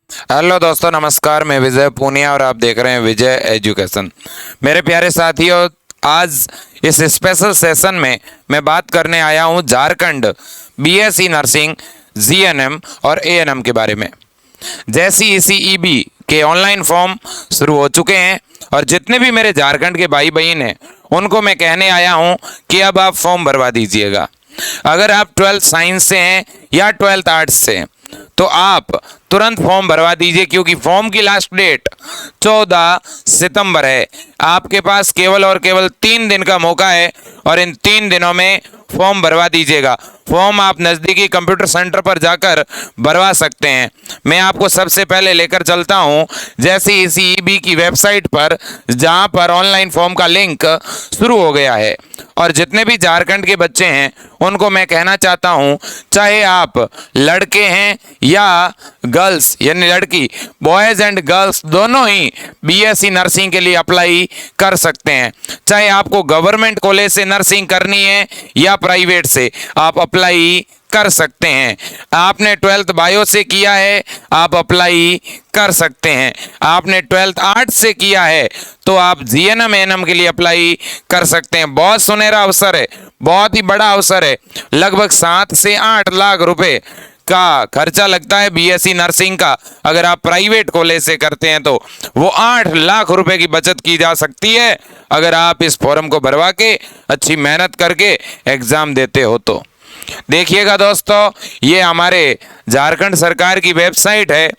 Hello दोस्तों, नमस्कार। मैं विजय पूनिया और आप देख रहे हैं विजय एजुकेशन। मेरे प्यारे साथियों, आज इस स्पेशल सेशन में मैं बात करने आया हूं झारखंड बीएससी नर्सिंग, जीएनएम और एएनएम के बारे में। जैसी ईसीईबी के ऑनलाइन फॉर्म शुरू हो चुके हैं और जितने भी मेरे झारखंड के भाई बहन हैं उनको मैं कहने आया हूं कि अब आप फॉर्म भरवा दीजिएगा। अगर आप 12th साइंस से हैं या 12th आर्ट्स से हैं तो आप तुरंत फॉर्म भरवा दीजिए, क्योंकि फॉर्म की लास्ट डेट 14 सितंबर है। आपके पास केवल और केवल 3 दिन का मौका है और इन 3 दिनों में फॉर्म भरवा दीजिएगा। फॉर्म आप नज़दीकी कंप्यूटर सेंटर पर जाकर भरवा सकते हैं। मैं आपको सबसे पहले लेकर चलता हूं जैसे ईसीईबी की वेबसाइट पर, जहां पर ऑनलाइन फॉर्म का लिंक शुरू हो गया है। और जितने भी झारखंड के बच्चे हैं उनको मैं कहना चाहता हूं, चाहे आप लड़के हैं या गर्ल्स यानी लड़की, बॉयज़ एंड गर्ल्स दोनों ही बीएससी नर्सिंग के लिए अप्लाई कर सकते हैं। चाहे आपको गवर्नमेंट कॉलेज से नर्सिंग करनी है या प्राइवेट से, आप अप्लाई कर सकते हैं। आपने 12th बायो से किया है, आप अप्लाई कर सकते हैं। आपने 12th आर्ट से किया है तो आप जीएनएम एएनएम के लिए अप्लाई कर सकते हैं। बहुत सुनहरा अवसर है, बहुत ही बड़ा अवसर है। लगभग 7 से 8 लाख रुपए का खर्चा लगता है बीएससी नर्सिंग का। अगर आप प्राइवेट कॉलेज से करते हैं तो वो 8 लाख रुपए की बचत की जा सकती है अगर आप इस फॉर्म को भरवा के अच्छी मेहनत करके एग्जाम देते हो तो। देखिएगा दोस्तों, ये हमारे झारखंड सरकार की वेबसाइट है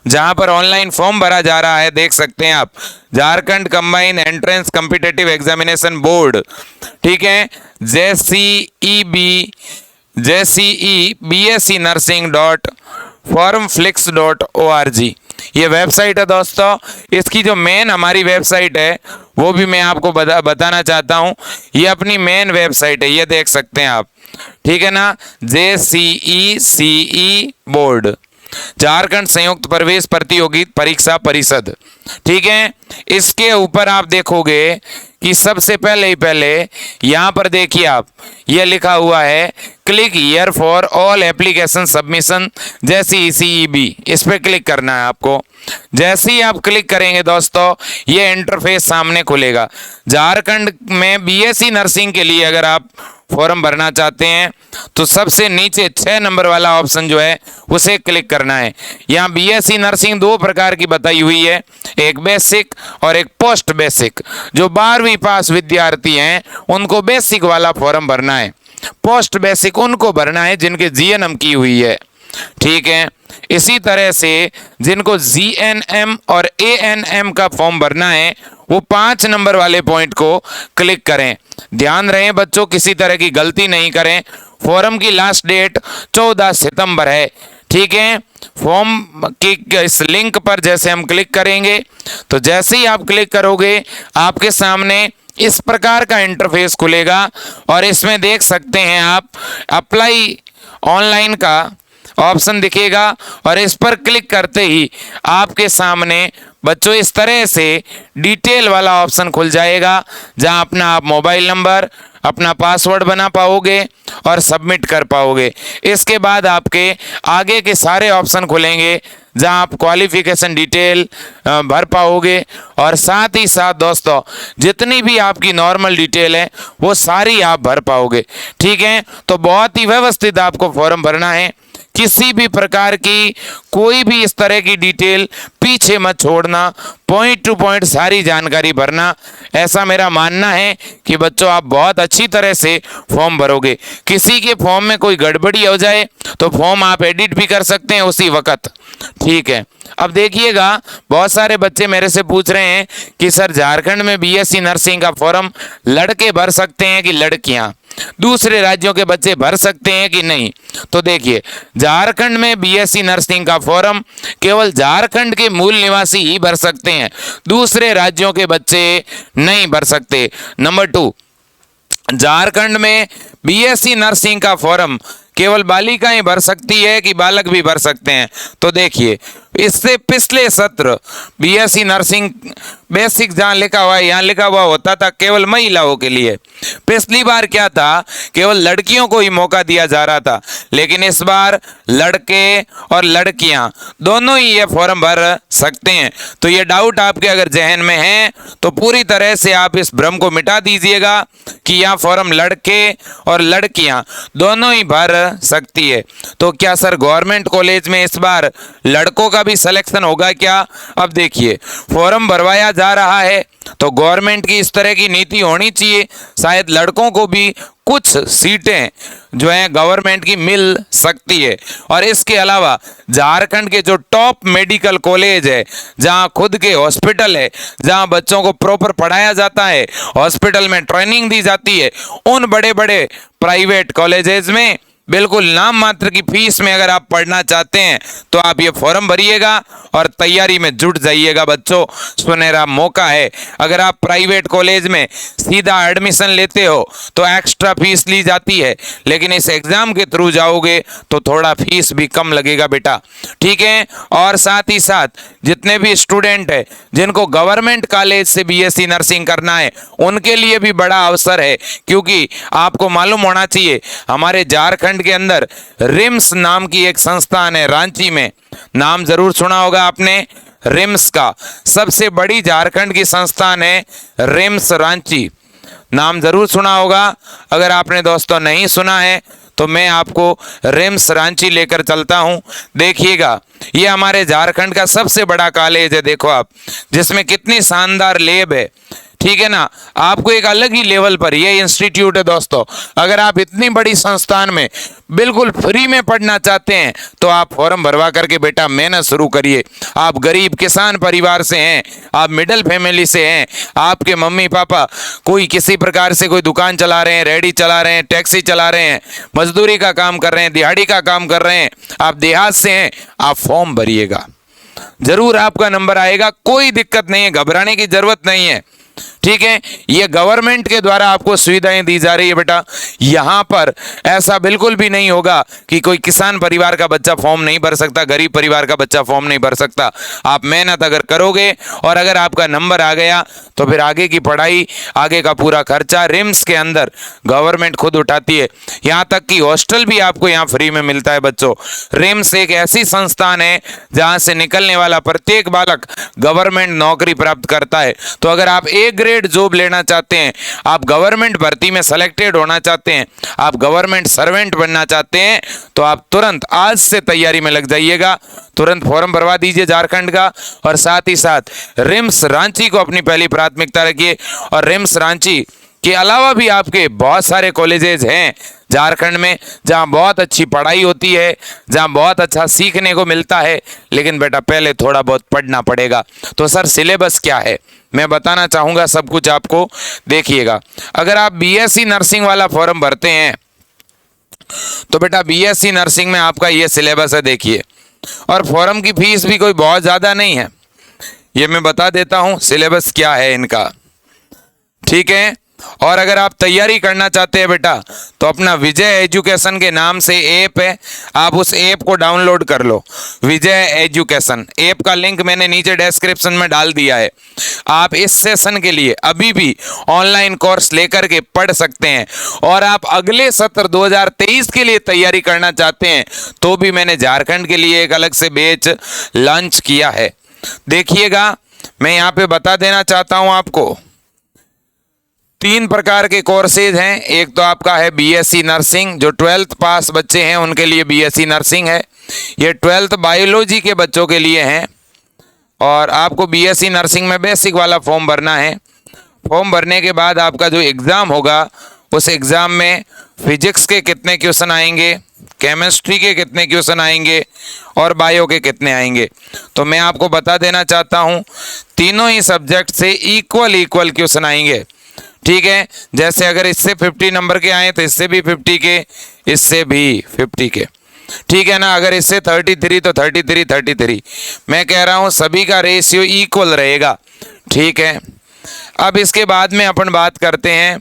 जहां पर ऑनलाइन फॉर्म भरा जा रहा है। देख सकते हैं आप, Jharkhand combined entrance competitive examination board, ठीक है, JCE BSc nursing.formflix.org ये वेबसाइट है दोस्तों। इसकी जो मेन हमारी वेबसाइट है वो भी मैं आपको बताना चाहता हूँ। ये अपनी मेन वेबसाइट है, ये देख सकते हैं आप, ठीक है ना, JCE बोर्ड, झारखंड संयुक्त प्रवेश प्रतियोगी परीक्षा परिषद, ठीक है। इसके ऊपर आप देखोगे कि सबसे पहले यहाँ पर देखिए आप, ये लिखा हुआ है click here for all application submission जैसी ईसीईबी। इस पर क्लिक करना है आपको। जैसे ही आप क्लिक करेंगे दोस्तों, ये इंटरफेस सामने खुलेगा। झारखंड में बीएससी नर्सिंग के लिए अगर आप फॉर्म भरना चाहते हैं तो सबसे नीचे 6 नंबर वाला ऑप्शन जो है उसे क्लिक करना है। यहाँ बीएससी नर्सिंग 2 प्रकार की बताई हुई है, एक बेसिक और एक पोस्ट बेसिक। जो 12वीं पास विद्यार्थी हैं उनको बेसिक वाला फॉर्म भरना है, पोस्ट बेसिक उनको भरना है जिनके जीएनएम की हुई है, ठीक है। इसी तरह से जिनको जीएनएम और एएनएम का फॉर्म भरना है वो 5 नंबर वाले पॉइंट को क्लिक करें। ध्यान रहे बच्चों, किसी तरह की गलती नहीं करें। फॉर्म की लास्ट डेट 14 सितंबर है, ठीक है। फॉर्म की इस लिंक पर जैसे हम क्लिक करेंगे तो जैसे ही आप क्लिक करोगे आपके सामने इस प्रकार का इंटरफेस खुलेगा और इसमें देख सकते हैं आप अप्लाई ऑनलाइन का ऑप्शन दिखेगा और इस पर क्लिक करते ही आपके सामने बच्चों इस तरह से डिटेल वाला ऑप्शन खुल जाएगा, जहां अपना आप मोबाइल नंबर, अपना पासवर्ड बना पाओगे और सबमिट कर पाओगे। इसके बाद आपके आगे के सारे ऑप्शन खुलेंगे जहां आप क्वालिफिकेशन डिटेल भर पाओगे और साथ ही साथ दोस्तों जितनी भी आपकी नॉर्मल डिटेल है वो सारी आप भर पाओगे, ठीक है। तो बहुत ही व्यवस्थित आपको फॉर्म भरना है। किसी भी प्रकार की कोई भी इस तरह की डिटेल पीछे मत छोड़ना, पॉइंट टू पॉइंट सारी जानकारी भरना। ऐसा मेरा मानना है कि बच्चों आप बहुत अच्छी तरह से फॉर्म भरोगे। किसी के फॉर्म में कोई गड़बड़ी हो जाए तो फॉर्म आप एडिट भी कर सकते हैं उसी वक्त, ठीक है। अब देखिएगा, बहुत सारे बच्चे मेरे से पूछ रहे हैं कि सर झारखंड में बीएससी नर्सिंग का फॉर्म लड़के भर सकते हैं कि लड़कियां, दूसरे राज्यों के बच्चे भर सकते हैं कि नहीं। तो देखिए, झारखंड में बीएससी नर्सिंग का फॉर्म केवल झारखंड के मूल निवासी ही भर सकते हैं, दूसरे राज्यों के बच्चे नहीं भर सकते। नंबर 2, झारखंड में बीएससी नर्सिंग का फॉर्म केवल बालिकाएं भर सकती है कि बालक भी भर सकते हैं। तो देखिए, इससे पिछले सत्र बीएससी नर्सिंग बेसिक जहां लिखा हुआ है, यहाँ लिखा हुआ होता था केवल महिलाओं के लिए। पिछली बार क्या था, केवल लड़कियों को ही मौका दिया जा रहा था, लेकिन इस बार लड़के और लड़कियां दोनों ही ये फॉर्म भर सकते हैं। तो ये डाउट आपके अगर जहन में है तो पूरी तरह से आप इस भ्रम को मिटा दीजिएगा कि यह फॉर्म लड़के और लड़कियां दोनों ही भर सकती है। तो क्या सर गवर्नमेंट कॉलेज में इस बार लड़कों का भी सिलेक्शन होगा क्या? अब देखिए, फॉर्म भरवाया जा रहा है तो गवर्नमेंट की इस तरह की नीति होनी चाहिए, शायद लड़कों को भी कुछ सीटें जो हैं गवर्नमेंट की मिल सकती है। और इसके अलावा झारखंड के जो टॉप मेडिकल कॉलेज है, जहां खुद के हॉस्पिटल है, जहां बच्चों को प्रॉपर पढ़ाया जाता है, हॉस्पिटल में ट्रेनिंग दी जाती है, उन बड़े बड़े प्राइवेट कॉलेजेस में बिल्कुल नाम मात्र की फीस में अगर आप पढ़ना चाहते हैं तो आप ये फॉर्म भरिएगा और तैयारी में जुट जाइएगा बच्चों, सुनहरा मौका है। अगर आप प्राइवेट कॉलेज में सीधा एडमिशन लेते हो तो एक्स्ट्रा फीस ली जाती है, लेकिन इस एग्जाम के थ्रू जाओगे तो थोड़ा फीस भी कम लगेगा बेटा, ठीक है। और साथ ही साथ जितने भी स्टूडेंट है जिनको गवर्नमेंट कॉलेज से बीएससी नर्सिंग करना है उनके लिए भी बड़ा अवसर है, क्योंकि आपको मालूम होना चाहिए हमारे झारखंड के अंदर रिम्स नाम की एक संस्थान है रांची में, नाम जरूर सुना होगा आपने रिम्स का। सबसे बड़ी झारखंड की संस्थान है रिम्स रांची, नाम जरूर सुना होगा। अगर आपने दोस्तों नहीं सुना है तो मैं आपको रिम्स रांची लेकर चलता हूं। देखिएगा, ये हमारे झारखंड का सबसे बड़ा कॉलेज है, देखो आप, जिसमें कितनी शानदार लैब है, ठीक है ना। आपको एक अलग ही लेवल पर ये इंस्टीट्यूट है दोस्तों। अगर आप इतनी बड़ी संस्थान में बिल्कुल फ्री में पढ़ना चाहते हैं तो आप फॉर्म भरवा करके बेटा मेहनत शुरू करिए। आप गरीब किसान परिवार से हैं, आप मिडिल फैमिली से हैं, आपके मम्मी पापा कोई किसी प्रकार से कोई दुकान चला रहे हैं, रेहड़ी चला रहे हैं, टैक्सी चला रहे हैं, मजदूरी का काम कर रहे हैं, दिहाड़ी का काम कर रहे हैं, आप देहात से हैं, आप फॉर्म भरिएगा, जरूर आपका नंबर आएगा, कोई दिक्कत नहीं है, घबराने की जरूरत नहीं है, ठीक है। ये गवर्नमेंट के द्वारा आपको सुविधाएं दी जा रही है बेटा। यहां पर ऐसा बिल्कुल भी नहीं होगा कि कोई किसान परिवार का बच्चा फॉर्म नहीं भर सकता, गरीब परिवार का बच्चा फॉर्म नहीं भर सकता। आप मेहनत अगर करोगे और अगर आपका नंबर आ गया तो फिर आगे की पढ़ाई, आगे का पूरा खर्चा रिम्स के अंदर गवर्नमेंट खुद उठाती है। यहां तक कि हॉस्टल भी आपको यहां फ्री में मिलता है बच्चों। रिम्स एक ऐसी संस्थान है जहां से निकलने वाला प्रत्येक बालक गवर्नमेंट नौकरी प्राप्त करता है। तो अगर आप ए ग्रेड जॉब लेना चाहते हैं, आप गवर्नमेंट भर्ती में सेलेक्टेड होना चाहते हैं, आप गवर्नमेंट सर्वेंट बनना चाहते हैं, तो आप तुरंत आज से तैयारी में लग जाइएगा, तुरंत फॉर्म भरवा दीजिए झारखंड का। और साथ ही साथ रिम्स रांची को अपनी पहली प्राथमिकता रखिए। और रिम्स रांची के अलावा भी आपके बहुत सारे कॉलेजेस हैं झारखंड में जहां बहुत अच्छी पढ़ाई होती है, जहां बहुत अच्छा सीखने को मिलता है, लेकिन बेटा पहले थोड़ा बहुत पढ़ना पड़ेगा। तो सर सिलेबस क्या है मैं बताना चाहूँगा सब कुछ आपको, देखिएगा। अगर आप बीएससी नर्सिंग वाला फॉर्म भरते हैं तो बेटा बीएससी नर्सिंग में आपका ये सिलेबस है, देखिए। और फॉर्म की फीस भी कोई बहुत ज़्यादा नहीं है, ये मैं बता देता हूँ सिलेबस क्या है इनका, ठीक है। और अगर आप तैयारी करना चाहते हैं बेटा तो अपना विजय एजुकेशन के नाम से ऐप है, आप उस ऐप को डाउनलोड कर लो। विजय एजुकेशन ऐप का लिंक मैंने नीचे डिस्क्रिप्शन में डाल दिया है। आप इस सेशन के लिए अभी भी ऑनलाइन कोर्स लेकर के पढ़ सकते हैं। और आप अगले सत्र 2023 के लिए तैयारी करना चाहते हैं तो भी मैंने झारखंड के लिए एक अलग से बैच लॉन्च किया है। देखिएगा, मैं यहाँ पे बता देना चाहता हूँ आपको, 3 प्रकार के कोर्सेज हैं। एक तो आपका है बीएससी नर्सिंग, जो 12th पास बच्चे हैं उनके लिए बीएससी नर्सिंग है। ये 12th बायोलॉजी के बच्चों के लिए हैं। और आपको बीएससी नर्सिंग में बेसिक वाला फॉर्म भरना है। फॉर्म भरने के बाद आपका जो एग्ज़ाम होगा उस एग्ज़ाम में फिजिक्स के कितने क्वेश्चन आएंगे, केमिस्ट्री के कितने क्वेश्चन आएंगे और बायो के कितने आएंगे। तो मैं आपको बता देना चाहता हूँ तीनों ही सब्जेक्ट से इक्वल क्वेश्चन आएंगे, ठीक है। जैसे अगर इससे 50 नंबर के आए तो इससे भी 50 के, इससे भी 50 के, ठीक है ना। अगर इससे 33 तो 33। मैं कह रहा हूँ सभी का रेशियो इक्वल रहेगा, ठीक है। अब इसके बाद में अपन बात करते हैं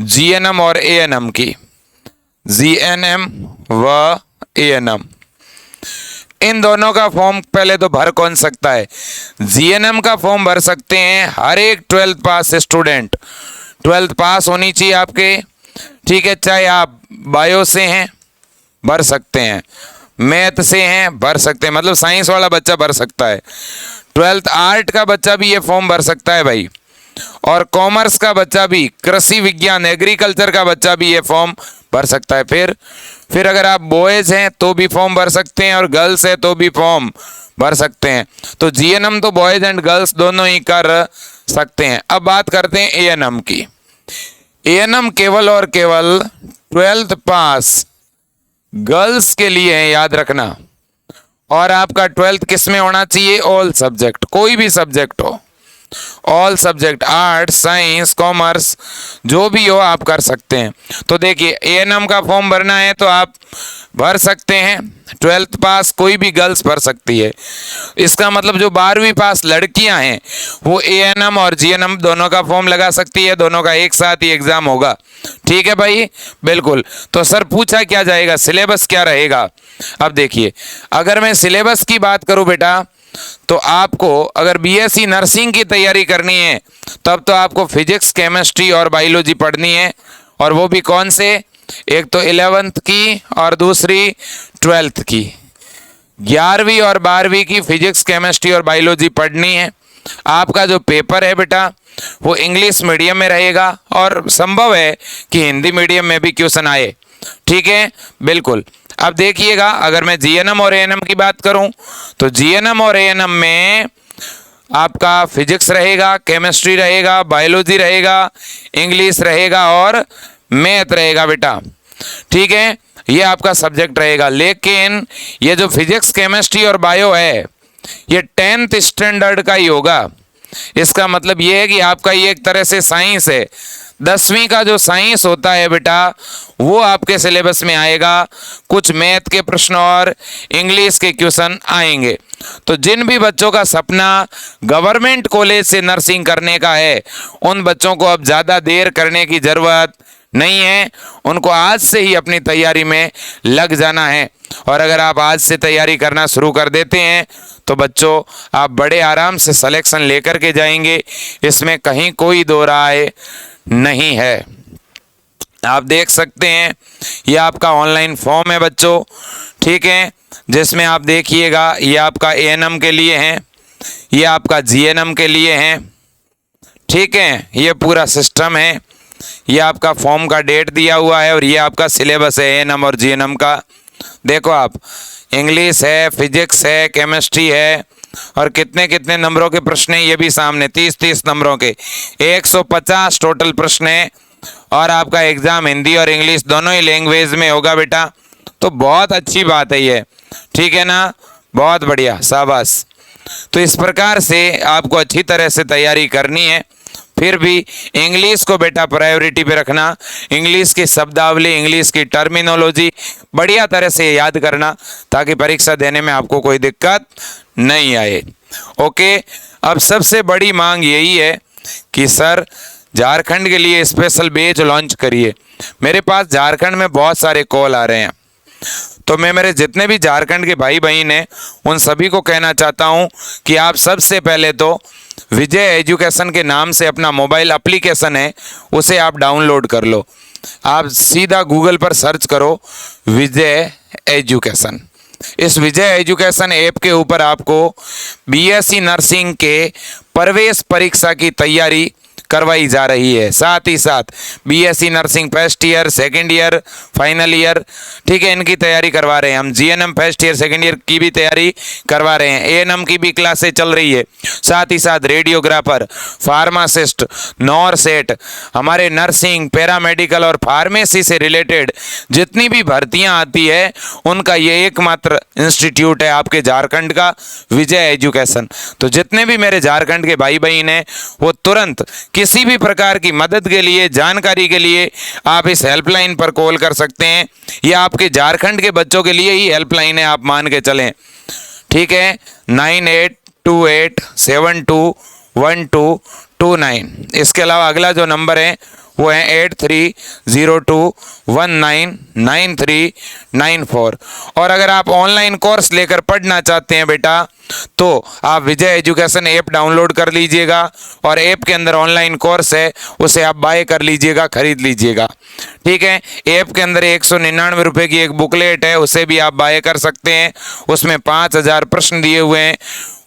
जीएनएम और एएनएम की। जीएनएम व एएनएम, इन दोनों का फॉर्म पहले तो भर कौन सकता है? जीएनएम का फॉर्म भर सकते हैं हर एक 12th पास स्टूडेंट। 12th पास होनी चाहिए आपके, ठीक है। चाहे आप बायो से हैं भर सकते हैं, मैथ से हैं भर सकते हैं, मतलब साइंस वाला बच्चा भर सकता है। 12th आर्ट का बच्चा भी ये फॉर्म भर सकता है भाई, और कॉमर्स का बच्चा भी, कृषि विज्ञान एग्रीकल्चर का बच्चा भी ये फॉर्म भर सकता है। फिर अगर आप बॉयज़ हैं तो भी फॉर्म भर सकते हैं, और गर्ल्स हैं तो भी फॉर्म भर सकते हैं। तो जीएनएम तो बॉयज़ एंड गर्ल्स दोनों ही कर सकते हैं। अब बात करते हैं एएनएम की। एएनएम केवल और केवल 12th पास गर्ल्स के लिए है, याद रखना। और आपका 12th किस में होना चाहिए? ऑल सब्जेक्ट, कोई भी सब्जेक्ट हो, all subject, arts science commerce जो भी हो आप कर सकते हैं। तो देखिए एएनएम का फॉर्म भरना है तो आप भर सकते हैं, 12th पास कोई भी गर्ल्स भर सकती है। इसका मतलब जो 12वीं पास लड़कियां हैं वो एएनएम और जीएनएम दोनों का फॉर्म लगा सकती है, दोनों का एक साथ ही एग्जाम होगा, ठीक है भाई, बिल्कुल। तो सर पूछा क्या जाएगा, सिलेबस क्या रहेगा? अब देखिए अगर मैं सिलेबस की बात करूं बेटा, तो आपको अगर बीएससी नर्सिंग की तैयारी करनी है तब तो आपको फिजिक्स केमिस्ट्री और बायोलॉजी पढ़नी है, और वो भी कौन से? एक तो 11th की और दूसरी 12th की। 11वीं और 12वीं की फिजिक्स केमिस्ट्री और बायोलॉजी पढ़नी है। आपका जो पेपर है बेटा वो इंग्लिश मीडियम में रहेगा, और संभव है कि हिंदी मीडियम में भी क्वेश्चन आए, ठीक है, बिल्कुल। अब देखिएगा अगर मैं जीएनएम और एएनएम की बात करूं तो जीएनएम और एएनएम में आपका फिजिक्स रहेगा, केमिस्ट्री रहेगा, बायोलॉजी रहेगा, इंग्लिश रहेगा और मैथ रहेगा बेटा, ठीक है, ये आपका सब्जेक्ट रहेगा। लेकिन ये जो फिजिक्स केमिस्ट्री और बायो है ये 10th स्टैंडर्ड का ही होगा। इसका मतलब ये है कि आपका ये एक तरह से साइंस है। 10वीं का जो साइंस होता है बेटा वो आपके सिलेबस में आएगा, कुछ मैथ के प्रश्न और इंग्लिश के क्वेश्चन आएंगे। तो जिन भी बच्चों का सपना गवर्नमेंट कॉलेज से नर्सिंग करने का है उन बच्चों को अब ज़्यादा देर करने की ज़रूरत नहीं है, उनको आज से ही अपनी तैयारी में लग जाना है। और अगर आप आज से तैयारी करना शुरू कर देते हैं तो बच्चों आप बड़े आराम से सिलेक्शन लेकर के जाएंगे, इसमें कहीं कोई दो राय नहीं है। आप देख सकते हैं ये आपका ऑनलाइन फॉर्म है बच्चों, ठीक है, जिसमें आप देखिएगा ये आपका एएनएम के लिए है, ये आपका जीएनएम के लिए है, ठीक है, ये पूरा सिस्टम है, ये आपका फॉर्म का डेट दिया हुआ है और ये आपका सिलेबस है एएनएम और जीएनएम का। देखो आप इंग्लिश है, फिजिक्स है, केमिस्ट्री है, और कितने कितने नंबरों के प्रश्न हैं ये भी सामने, 30-30 नंबरों के 150 टोटल प्रश्न है। और आपका एग्ज़ाम हिंदी और इंग्लिश दोनों ही लैंग्वेज में होगा बेटा, तो बहुत अच्छी बात है ये, ठीक है ना, बहुत बढ़िया, शाबाश। तो इस प्रकार से आपको अच्छी तरह से तैयारी करनी है। फिर भी इंग्लिश को बेटा प्रायोरिटी पे रखना, इंग्लिश की शब्दावली, इंग्लिश की टर्मिनोलॉजी बढ़िया तरह से याद करना ताकि परीक्षा देने में आपको कोई दिक्कत नहीं आए। ओके, अब सबसे बड़ी मांग यही है कि सर झारखंड के लिए स्पेशल बैच लॉन्च करिए। मेरे पास झारखंड में बहुत सारे कॉल आ रहे हैं, तो मैं मेरे जितने भी झारखंड के भाई बहन हैं उन सभी को कहना चाहता हूं कि आप सबसे पहले तो विजय एजुकेशन के नाम से अपना मोबाइल एप्लीकेशन है उसे आप डाउनलोड कर लो। आप सीधा गूगल पर सर्च करो विजय एजुकेशन। इस विजय एजुकेशन ऐप के ऊपर आपको बीएससी नर्सिंग के प्रवेश परीक्षा की तैयारी करवाई जा रही है, साथ ही साथ BSc nursing first year, second year, final year, ठीक है, इनकी तैयारी करवा रहे हैं हम। GNM first year second year की भी तैयारी करवा रहे हैं, एएनएम की भी क्लासेस चल रही है, साथ ही साथ रेडियोग्राफर, फार्मासिस्ट, नॉरसेट, हमारे नर्सिंग, पैरामेडिकल और फार्मेसी से रिलेटेड जितनी भी भर्तियाँ आती है उनका ये एकमात्र इंस्टीट्यूट है आपके झारखंड का, विजय एजुकेशन। तो जितने भी मेरे झारखंड के भाई बहन हैं वो तुरंत किसी भी प्रकार की मदद के लिए, जानकारी के लिए आप इस हेल्पलाइन पर कॉल कर सकते हैं। ये आपके झारखंड के बच्चों के लिए ही हेल्पलाइन है, आप मान के चलें, ठीक है, 9828721229। इसके अलावा अगला जो नंबर है वो है 8302199394। और अगर आप ऑनलाइन कोर्स लेकर पढ़ना चाहते हैं बेटा, तो आप विजय एजुकेशन ऐप डाउनलोड कर लीजिएगा और ऐप के अंदर ऑनलाइन कोर्स है, उसे आप बाय कर लीजिएगा, खरीद लीजिएगा। ठीक है, ऐप के अंदर 199 रुपये की एक बुकलेट है, उसे भी आप बाय कर सकते हैं। उसमें 5000 प्रश्न दिए हुए हैं,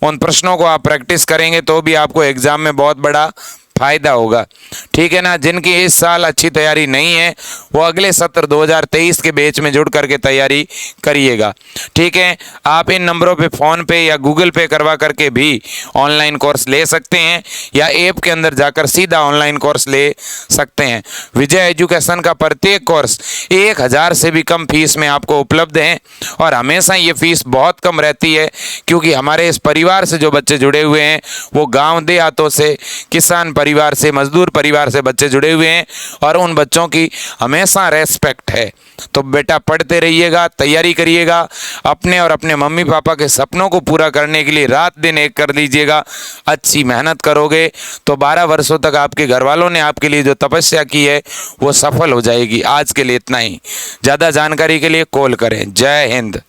उन प्रश्नों को आप प्रैक्टिस करेंगे तो भी आपको एग्जाम में बहुत बड़ा फायदा होगा। ठीक है ना। जिनकी इस साल अच्छी तैयारी नहीं है वो अगले सत्र 2023 के बैच में जुड़ करके तैयारी करिएगा। ठीक है, आप इन नंबरों पे फ़ोन पे या गूगल पे करवा करके भी ऑनलाइन कोर्स ले सकते हैं या ऐप के अंदर जाकर सीधा ऑनलाइन कोर्स ले सकते हैं। विजय एजुकेशन का प्रत्येक कोर्स 1000 से भी कम फीस में आपको उपलब्ध है और हमेशा ये फीस बहुत कम रहती है, क्योंकि हमारे इस परिवार से जो बच्चे जुड़े हुए हैं वो गाँव देहातों से, किसान परिवार से, मजदूर परिवार से बच्चे जुड़े हुए हैं और उन बच्चों की हमेशा रेस्पेक्ट है। तो बेटा पढ़ते रहिएगा, तैयारी करिएगा, अपने और अपने मम्मी पापा के सपनों को पूरा करने के लिए रात दिन एक कर लीजिएगा। अच्छी मेहनत करोगे तो 12 वर्षों तक आपके घर वालों ने आपके लिए जो तपस्या की है वो सफल हो जाएगी। आज के लिए इतना ही। ज़्यादा जानकारी के लिए कॉल करें। जय हिंद।